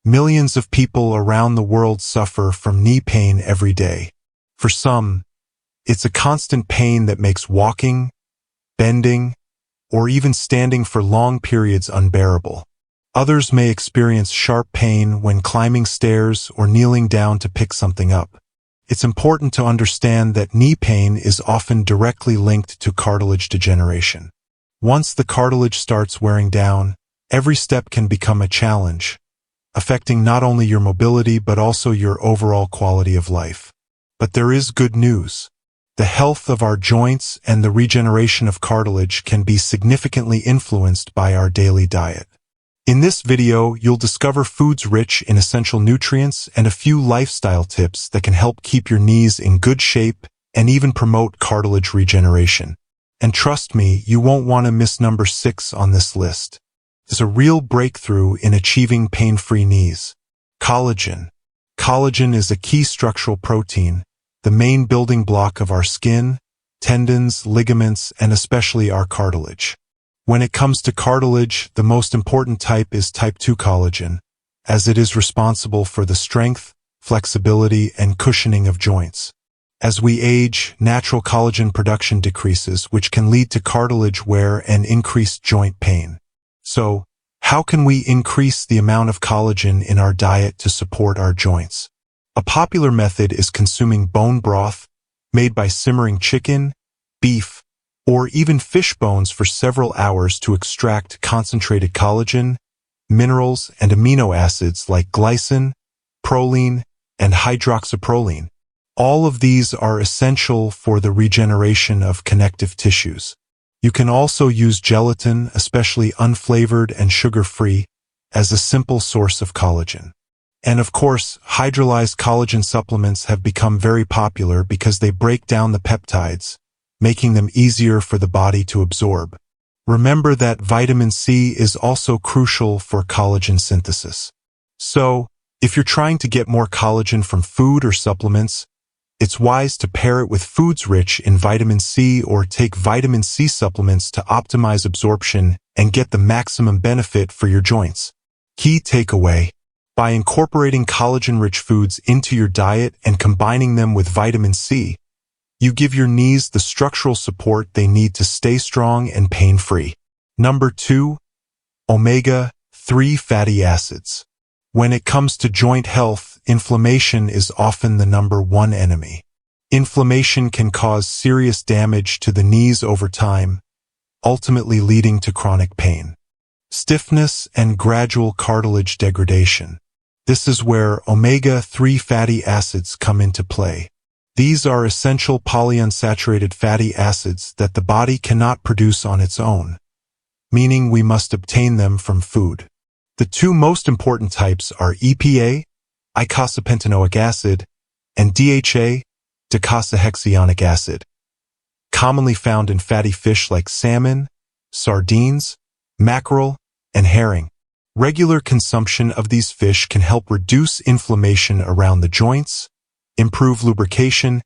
Millions of people around the world suffer from knee pain every day. For some, it's a constant pain that makes walking, bending, or even standing for long periods unbearable. Others may experience sharp pain when climbing stairs or kneeling down to pick something up. It's important to understand that knee pain is often directly linked to cartilage degeneration. Once the cartilage starts wearing down, every step can become a challenge, affecting not only your mobility but also your overall quality of life. But there is good news. The health of our joints and the regeneration of cartilage can be significantly influenced by our daily diet. In this video, you'll discover foods rich in essential nutrients and a few lifestyle tips that can help keep your knees in good shape and even promote cartilage regeneration. And trust me, you won't want to miss number 6 on this list. It's a real breakthrough in achieving pain-free knees. Collagen. Collagen is a key structural protein, the main building block of our skin, tendons, ligaments, and especially our cartilage. When it comes to cartilage, the most important type is type 2 collagen, as it is responsible for the strength, flexibility, and cushioning of joints. As we age, natural collagen production decreases, which can lead to cartilage wear and increased joint pain. So, how can we increase the amount of collagen in our diet to support our joints? A popular method is consuming bone broth, made by simmering chicken, beef, or even fish bones for several hours to extract concentrated collagen, minerals, and amino acids like glycine, proline, and hydroxyproline. All of these are essential for the regeneration of connective tissues. You can also use gelatin, especially unflavored and sugar-free, as a simple source of collagen. And of course, hydrolyzed collagen supplements have become very popular because they break down the peptides, making them easier for the body to absorb. Remember that vitamin C is also crucial for collagen synthesis. So, if you're trying to get more collagen from food or supplements, it's wise to pair it with foods rich in vitamin C or take vitamin C supplements to optimize absorption and get the maximum benefit for your joints. Key takeaway: by incorporating collagen-rich foods into your diet and combining them with vitamin C, you give your knees the structural support they need to stay strong and pain-free. Number 2, omega-3 fatty acids. When it comes to joint health, inflammation is often the number 1 enemy. Inflammation can cause serious damage to the knees over time, ultimately leading to chronic pain, stiffness, and gradual cartilage degradation. This is where omega-3 fatty acids come into play. These are essential polyunsaturated fatty acids that the body cannot produce on its own, meaning we must obtain them from food. The 2 most important types are EPA, eicosapentaenoic acid, and DHA, docosahexaenoic acid, commonly found in fatty fish like salmon, sardines, mackerel, and herring. Regular consumption of these fish can help reduce inflammation around the joints, improve lubrication,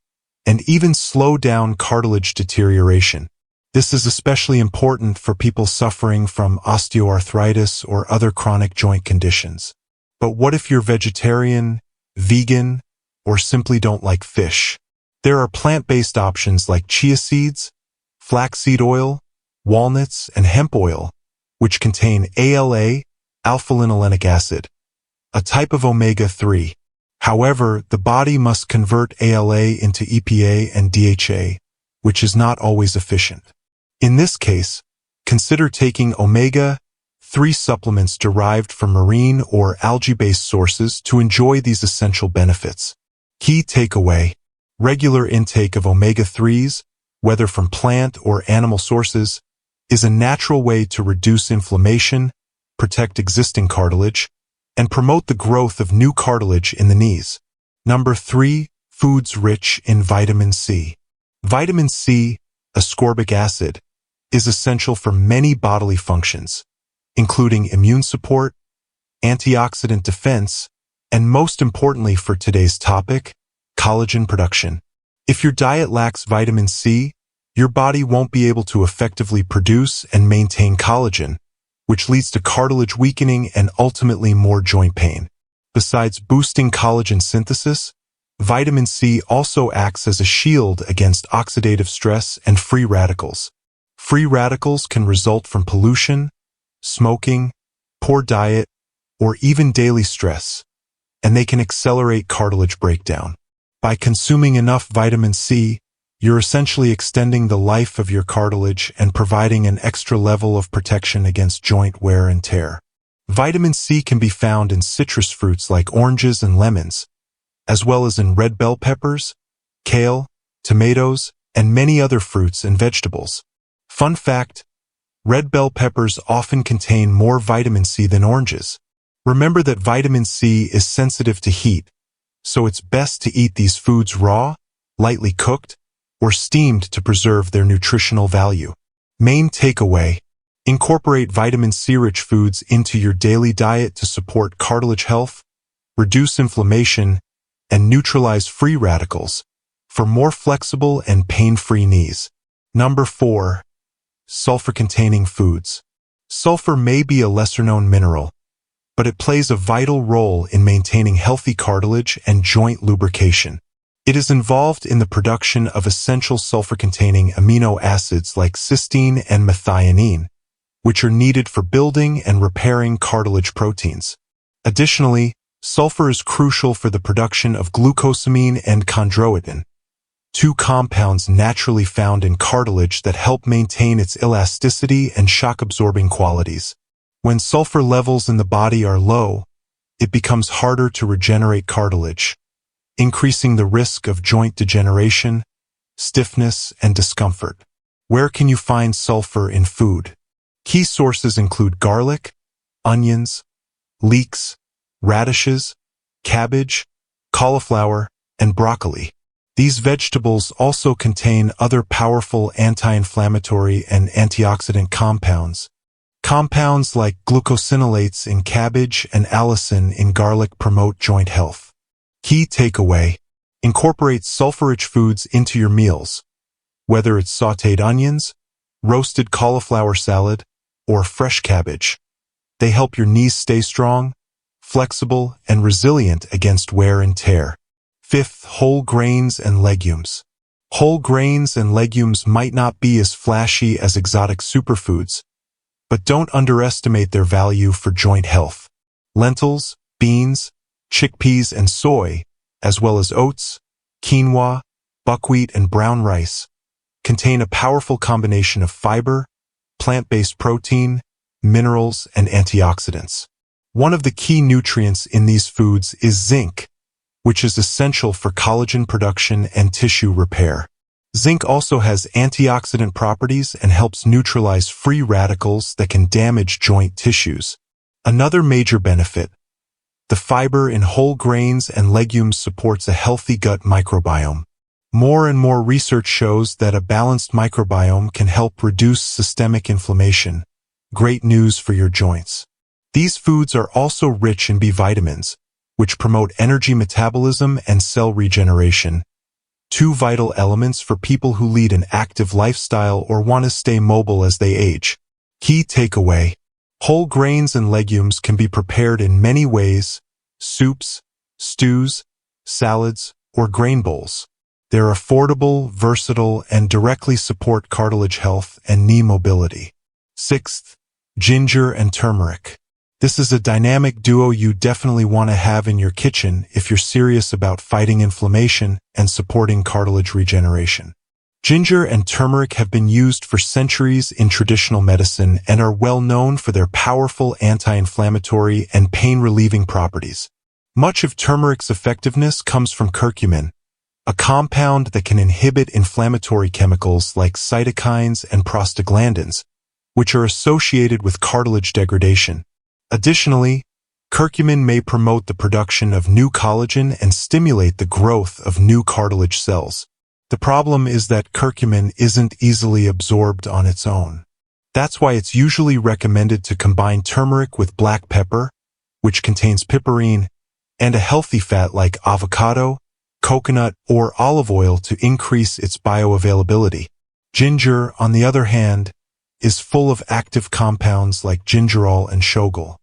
and even slow down cartilage deterioration. This is especially important for people suffering from osteoarthritis or other chronic joint conditions. But what if you're vegetarian, vegan, or simply don't like fish? There are plant-based options like chia seeds, flaxseed oil, walnuts, and hemp oil, which contain ALA, alpha-linolenic acid, a type of omega-3. However, the body must convert ALA into EPA and DHA, which is not always efficient. In this case, consider taking omega-3 supplements derived from marine or algae-based sources to enjoy these essential benefits. Key takeaway: regular intake of omega-3s, whether from plant or animal sources, is a natural way to reduce inflammation, protect existing cartilage, and promote the growth of new cartilage in the knees. Number 3, foods rich in vitamin C. Vitamin C, ascorbic acid, is essential for many bodily functions, including immune support, antioxidant defense, and most importantly for today's topic, collagen production. If your diet lacks vitamin C, your body won't be able to effectively produce and maintain collagen, which leads to cartilage weakening and ultimately more joint pain. Besides boosting collagen synthesis, vitamin C also acts as a shield against oxidative stress and free radicals. Free radicals can result from pollution, smoking, poor diet, or even daily stress, and they can accelerate cartilage breakdown. By consuming enough vitamin C, you're essentially extending the life of your cartilage and providing an extra level of protection against joint wear and tear. Vitamin C can be found in citrus fruits like oranges and lemons, as well as in red bell peppers, kale, tomatoes, and many other fruits and vegetables. Fun fact, red bell peppers often contain more vitamin C than oranges. Remember that vitamin C is sensitive to heat, so it's best to eat these foods raw, lightly cooked, or steamed to preserve their nutritional value. Main takeaway: incorporate vitamin C-rich foods into your daily diet to support cartilage health, reduce inflammation, and neutralize free radicals for more flexible and pain-free knees. Number 4. Sulfur-containing foods. Sulfur may be a lesser-known mineral, but it plays a vital role in maintaining healthy cartilage and joint lubrication. It is involved in the production of essential sulfur-containing amino acids like cysteine and methionine, which are needed for building and repairing cartilage proteins. Additionally, sulfur is crucial for the production of glucosamine and chondroitin, two compounds naturally found in cartilage that help maintain its elasticity and shock-absorbing qualities. When sulfur levels in the body are low, it becomes harder to regenerate cartilage, increasing the risk of joint degeneration, stiffness, and discomfort. Where can you find sulfur in food? Key sources include garlic, onions, leeks, radishes, cabbage, cauliflower, and broccoli. These vegetables also contain other powerful anti-inflammatory and antioxidant compounds. Compounds like glucosinolates in cabbage and allicin in garlic promote joint health. Key takeaway: incorporate sulfur-rich foods into your meals, whether it's sautéed onions, roasted cauliflower salad, or fresh cabbage. They help your knees stay strong, flexible, and resilient against wear and tear. 5th, whole grains and legumes. Whole grains and legumes might not be as flashy as exotic superfoods, but don't underestimate their value for joint health. Lentils, beans, chickpeas, and soy, as well as oats, quinoa, buckwheat, and brown rice, contain a powerful combination of fiber, plant-based protein, minerals, and antioxidants. One of the key nutrients in these foods is zinc, which is essential for collagen production and tissue repair. Zinc also has antioxidant properties and helps neutralize free radicals that can damage joint tissues. Another major benefit: the fiber in whole grains and legumes supports a healthy gut microbiome. More and more research shows that a balanced microbiome can help reduce systemic inflammation. Great news for your joints. These foods are also rich in B vitamins, which promote energy metabolism and cell regeneration, two vital elements for people who lead an active lifestyle or want to stay mobile as they age. Key takeaway: whole grains and legumes can be prepared in many ways: soups, stews, salads, or grain bowls. They're affordable, versatile, and directly support cartilage health and knee mobility. 6th, ginger and turmeric. This is a dynamic duo you definitely want to have in your kitchen if you're serious about fighting inflammation and supporting cartilage regeneration. Ginger and turmeric have been used for centuries in traditional medicine and are well known for their powerful anti-inflammatory and pain-relieving properties. Much of turmeric's effectiveness comes from curcumin, a compound that can inhibit inflammatory chemicals like cytokines and prostaglandins, which are associated with cartilage degradation. Additionally, curcumin may promote the production of new collagen and stimulate the growth of new cartilage cells. The problem is that curcumin isn't easily absorbed on its own. That's why it's usually recommended to combine turmeric with black pepper, which contains piperine, and a healthy fat like avocado, coconut, or olive oil to increase its bioavailability. Ginger, on the other hand, is full of active compounds like gingerol and shogal.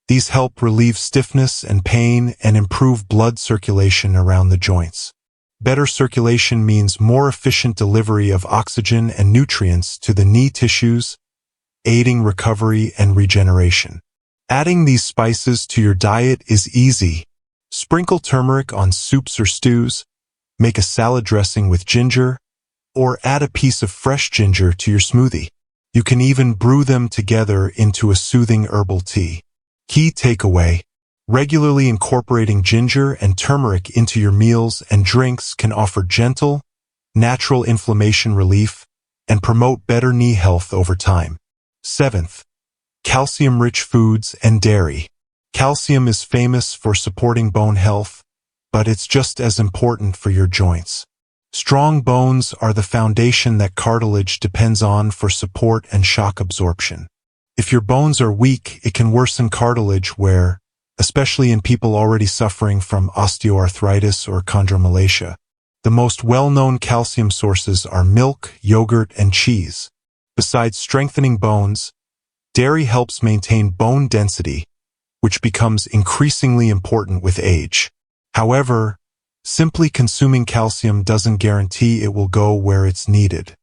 These help relieve stiffness and pain and improve blood circulation around the joints. Better circulation means more efficient delivery of oxygen and nutrients to the knee tissues, aiding recovery and regeneration. Adding these spices to your diet is easy. Sprinkle turmeric on soups or stews, make a salad dressing with ginger, or add a piece of fresh ginger to your smoothie. You can even brew them together into a soothing herbal tea. Key takeaway: regularly incorporating ginger and turmeric into your meals and drinks can offer gentle, natural inflammation relief and promote better knee health over time. 7th, calcium-rich foods and dairy. Calcium is famous for supporting bone health, but it's just as important for your joints. Strong bones are the foundation that cartilage depends on for support and shock absorption. If your bones are weak, it can worsen cartilage wear, especially in people already suffering from osteoarthritis or chondromalacia. The most well-known calcium sources are milk, yogurt, and cheese. Besides strengthening bones, dairy helps maintain bone density, which becomes increasingly important with age. However, simply consuming calcium doesn't guarantee it will go where it's needed.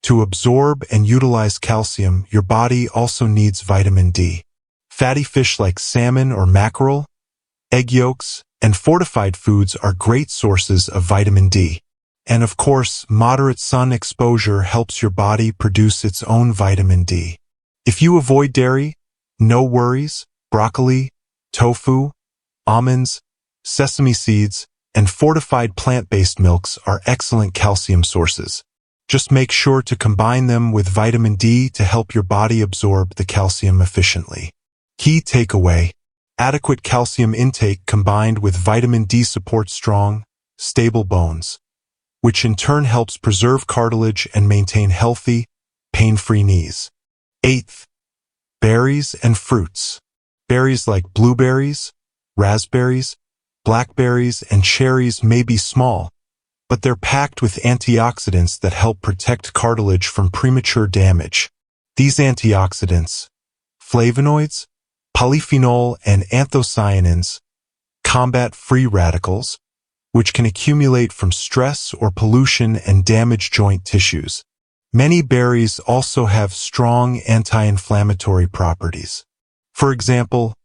To absorb and utilize calcium, your body also needs vitamin D. Fatty fish like salmon or mackerel, egg yolks, and fortified foods are great sources of vitamin D. And of course, moderate sun exposure helps your body produce its own vitamin D. If you avoid dairy, no worries. Broccoli, tofu, almonds, sesame seeds, and fortified plant-based milks are excellent calcium sources. Just make sure to combine them with vitamin D to help your body absorb the calcium efficiently. Key takeaway: adequate calcium intake combined with vitamin D supports strong, stable bones, which in turn helps preserve cartilage and maintain healthy, pain-free knees. 8th, berries and fruits. Berries like blueberries, raspberries, blackberries, and cherries may be small, but they're packed with antioxidants that help protect cartilage from premature damage. These antioxidants, flavonoids, polyphenol, and anthocyanins, combat free radicals, which can accumulate from stress or pollution and damage joint tissues. Many berries also have strong anti-inflammatory properties. For example,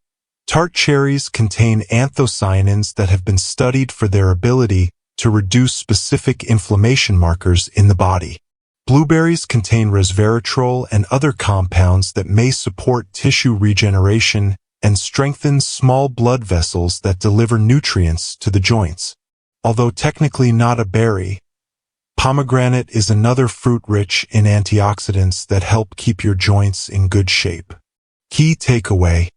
tart cherries contain anthocyanins that have been studied for their ability to reduce specific inflammation markers in the body. Blueberries contain resveratrol and other compounds that may support tissue regeneration and strengthen small blood vessels that deliver nutrients to the joints. Although technically not a berry, pomegranate is another fruit rich in antioxidants that help keep your joints in good shape. Key takeaway: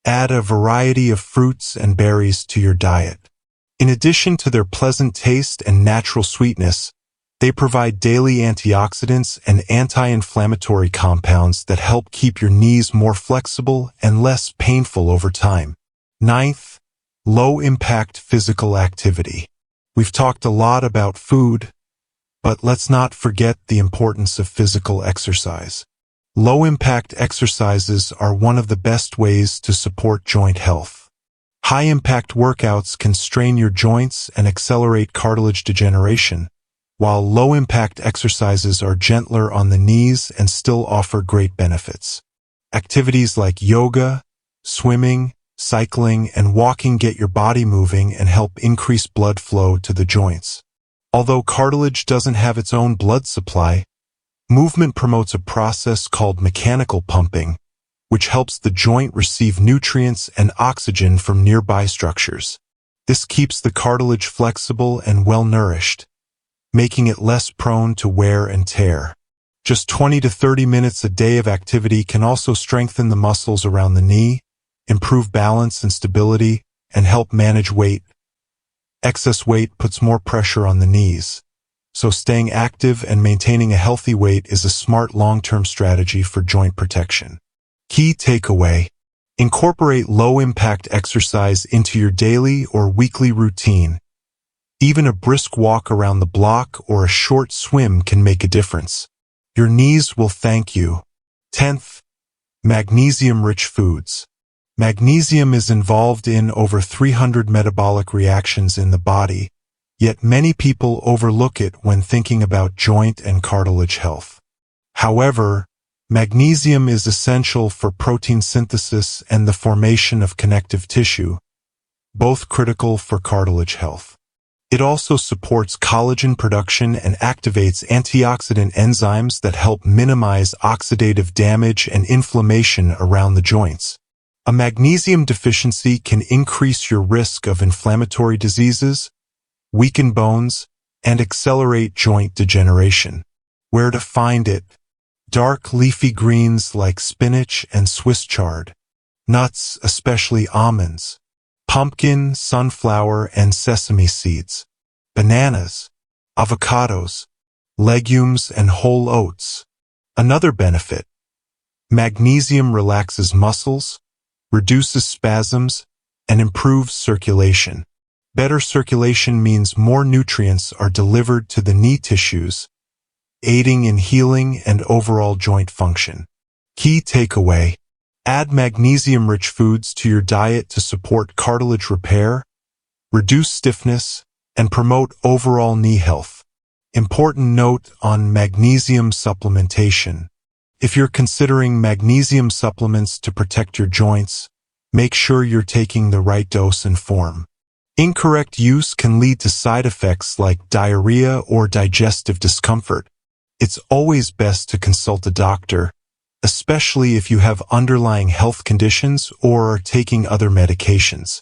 add a variety of fruits and berries to your diet. In addition to their pleasant taste and natural sweetness, they provide daily antioxidants and anti-inflammatory compounds that help keep your knees more flexible and less painful over time. 9th, low-impact physical activity. We've talked a lot about food, but let's not forget the importance of physical exercise. Low-impact exercises are one of the best ways to support joint health. High-impact workouts can strain your joints and accelerate cartilage degeneration, while low-impact exercises are gentler on the knees and still offer great benefits. Activities like yoga, swimming, cycling, and walking get your body moving and help increase blood flow to the joints. Although cartilage doesn't have its own blood supply, movement promotes a process called mechanical pumping, which helps the joint receive nutrients and oxygen from nearby structures. This keeps the cartilage flexible and well-nourished, making it less prone to wear and tear. Just 20 to 30 minutes a day of activity can also strengthen the muscles around the knee, improve balance and stability, and help manage weight. Excess weight puts more pressure on the knees, so staying active and maintaining a healthy weight is a smart long-term strategy for joint protection. Key takeaway: incorporate low-impact exercise into your daily or weekly routine. Even a brisk walk around the block or a short swim can make a difference. Your knees will thank you. 10th, magnesium-rich foods. Magnesium is involved in over 300 metabolic reactions in the body, yet many people overlook it when thinking about joint and cartilage health. However, magnesium is essential for protein synthesis and the formation of connective tissue, both critical for cartilage health. It also supports collagen production and activates antioxidant enzymes that help minimize oxidative damage and inflammation around the joints. A magnesium deficiency can increase your risk of inflammatory diseases, weaken bones, and accelerate joint degeneration. Where to find it? Dark leafy greens like spinach and Swiss chard. Nuts, especially almonds. Pumpkin, sunflower, and sesame seeds. Bananas. Avocados. Legumes and whole oats. Another benefit. Magnesium relaxes muscles, reduces spasms, and improves circulation. Better circulation means more nutrients are delivered to the knee tissues, aiding in healing and overall joint function. Key takeaway: add magnesium-rich foods to your diet to support cartilage repair, reduce stiffness, and promote overall knee health. Important note on magnesium supplementation. If you're considering magnesium supplements to protect your joints, make sure you're taking the right dose and form. Incorrect use can lead to side effects like diarrhea or digestive discomfort. It's always best to consult a doctor, especially if you have underlying health conditions or are taking other medications.